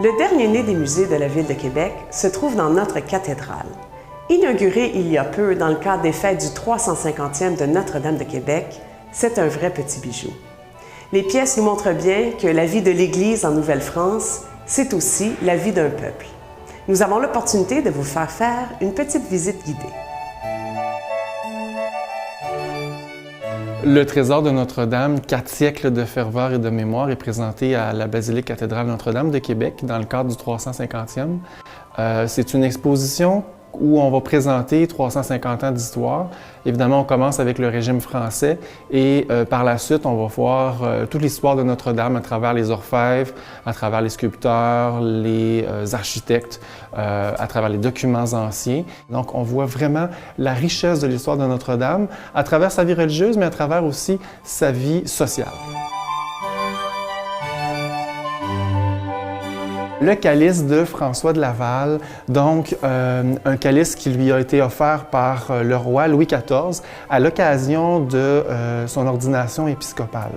Le dernier-né des musées de la Ville de Québec se trouve dans notre cathédrale. Inaugurée il y a peu dans le cadre des fêtes du 350e de Notre-Dame de Québec, c'est un vrai petit bijou. Les pièces nous montrent bien que la vie de l'Église en Nouvelle-France, c'est aussi la vie d'un peuple. Nous avons l'opportunité de vous faire une petite visite guidée. Le trésor de Notre-Dame, 4 siècles de ferveur et de mémoire, est présenté à la basilique cathédrale Notre-Dame de Québec dans le cadre du 350e. C'est une exposition où on va présenter 350 ans d'histoire. Évidemment, on commence avec le régime français et par la suite, on va voir toute l'histoire de Notre-Dame à travers les orfèvres, à travers les sculpteurs, les architectes, à travers les documents anciens. Donc, on voit vraiment la richesse de l'histoire de Notre-Dame à travers sa vie religieuse, mais à travers aussi sa vie sociale. Le calice de François de Laval, donc un calice qui lui a été offert par le roi Louis XIV à l'occasion de son ordination épiscopale.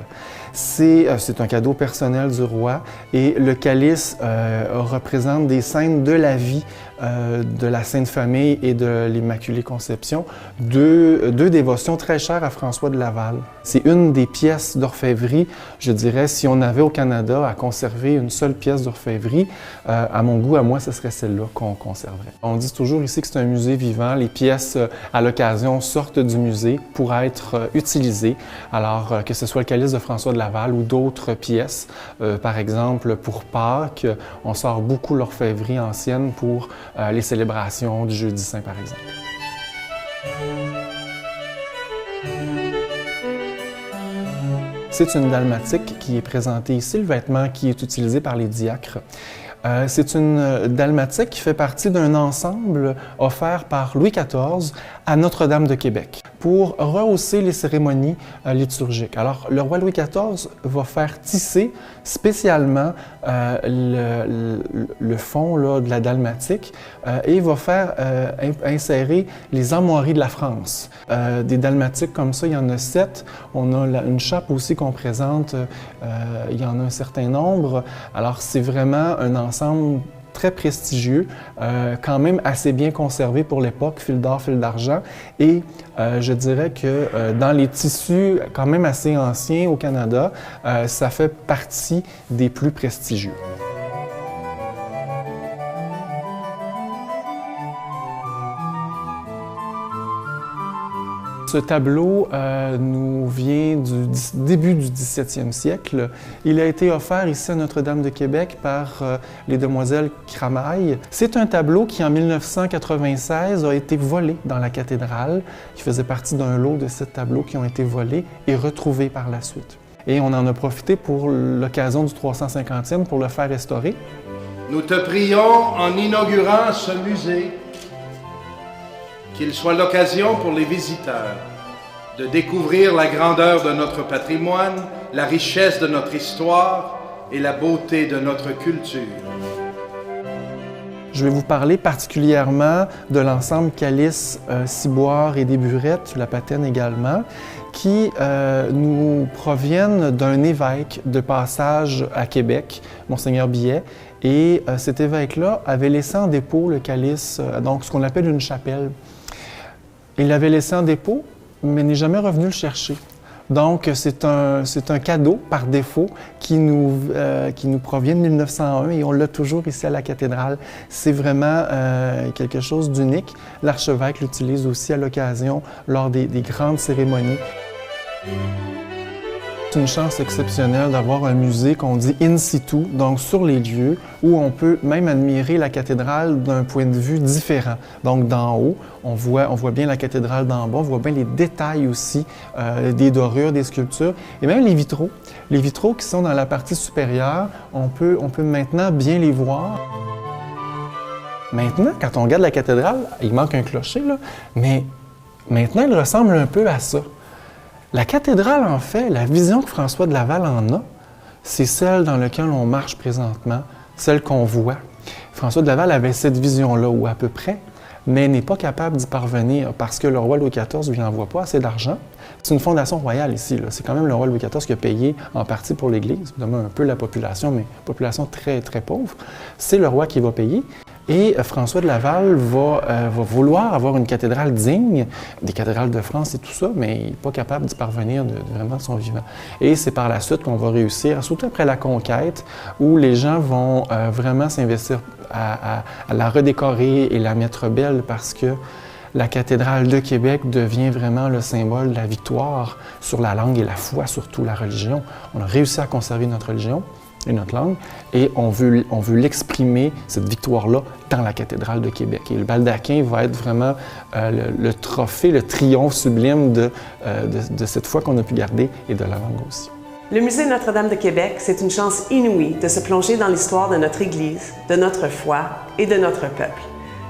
C'est un cadeau personnel du roi et le calice représente des scènes de la vie de la Sainte Famille et de l'Immaculée Conception, deux dévotions très chères à François de Laval. C'est une des pièces d'orfèvrerie, je dirais, si on avait au Canada à conserver une seule pièce d'orfèvrerie, à mon goût, à moi, ce serait celle-là qu'on conserverait. On dit toujours ici que c'est un musée vivant. Les pièces, à l'occasion, sortent du musée pour être utilisées. Alors, que ce soit le calice de François de Laval ou d'autres pièces, par exemple, pour Pâques, on sort beaucoup l'orfèvrerie ancienne pour les célébrations du Jeudi Saint, par exemple. C'est une dalmatique qui est présentée ici, le vêtement qui est utilisé par les diacres. C'est une dalmatique qui fait partie d'un ensemble offert par Louis XIV à Notre-Dame de Québec pour rehausser les cérémonies liturgiques. Alors, le roi Louis XIV va faire tisser spécialement le fond là, de la dalmatique et va faire insérer les armoiries de la France. Des dalmatiques comme ça, il y en a 7. On a une chape aussi qu'on présente, il y en a un certain nombre. Alors, c'est vraiment un ensemble très prestigieux, quand même assez bien conservé pour l'époque, fil d'or, fil d'argent. Et je dirais que dans les tissus quand même assez anciens au Canada, ça fait partie des plus prestigieux. Ce tableau nous vient du début du 17e siècle. Il a été offert ici à Notre-Dame de Québec par les demoiselles Cramail. C'est un tableau qui, en 1996, a été volé dans la cathédrale, qui faisait partie d'un lot de 7 tableaux qui ont été volés et retrouvés par la suite. Et on en a profité pour l'occasion du 350e pour le faire restaurer. Nous te prions, en inaugurant ce musée, qu'il soit l'occasion pour les visiteurs de découvrir la grandeur de notre patrimoine, la richesse de notre histoire et la beauté de notre culture. Je vais vous parler particulièrement de l'ensemble calice, ciboire et des burettes, la patène également, qui nous proviennent d'un évêque de passage à Québec, Monseigneur Billet. Et cet évêque-là avait laissé en dépôt le calice, donc ce qu'on appelle une chapelle. Il l'avait laissé en dépôt, mais n'est jamais revenu le chercher. Donc, c'est un cadeau par défaut qui nous provient de 1901 et on l'a toujours ici à la cathédrale. C'est vraiment quelque chose d'unique. L'archevêque l'utilise aussi à l'occasion lors des grandes cérémonies. C'est une chance exceptionnelle d'avoir un musée qu'on dit in situ, donc sur les lieux, où on peut même admirer la cathédrale d'un point de vue différent. Donc d'en haut, on voit bien la cathédrale d'en bas, on voit bien les détails aussi des dorures, des sculptures, et même les vitraux. Les vitraux qui sont dans la partie supérieure, on peut maintenant bien les voir. Maintenant, quand on regarde la cathédrale, il manque un clocher, là, mais maintenant, elle ressemble un peu à ça. La cathédrale, en fait, la vision que François de Laval en a, c'est celle dans laquelle on marche présentement, celle qu'on voit. François de Laval avait cette vision-là, ou à peu près, mais n'est pas capable d'y parvenir parce que le roi Louis XIV ne lui envoie pas assez d'argent. C'est une fondation royale ici. C'est quand même le roi Louis XIV qui a payé en partie pour l'Église, évidemment un peu la population, mais population très, très pauvre. C'est le roi qui va payer. Et François de Laval va vouloir avoir une cathédrale digne des cathédrales de France et tout ça, mais il n'est pas capable d'y parvenir vraiment de son vivant. Et c'est par la suite qu'on va réussir, surtout après la conquête, où les gens vont vraiment s'investir à la redécorer et la mettre belle parce que la cathédrale de Québec devient vraiment le symbole de la victoire sur la langue et la foi, surtout la religion. On a réussi à conserver notre religion et notre langue, et on veut l'exprimer, cette victoire-là, dans la cathédrale de Québec. Et le baldaquin va être vraiment le trophée, le triomphe sublime de cette foi qu'on a pu garder et de la langue aussi. Le Musée Notre-Dame de Québec, c'est une chance inouïe de se plonger dans l'histoire de notre Église, de notre foi et de notre peuple.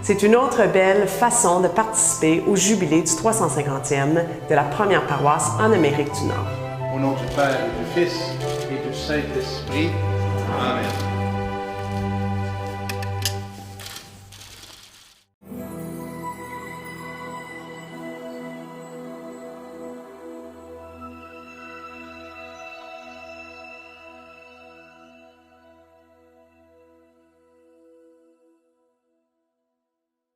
C'est une autre belle façon de participer au jubilé du 350e de la première paroisse en Amérique du Nord. Au nom du Père et du Fils et du Saint-Esprit. Amen.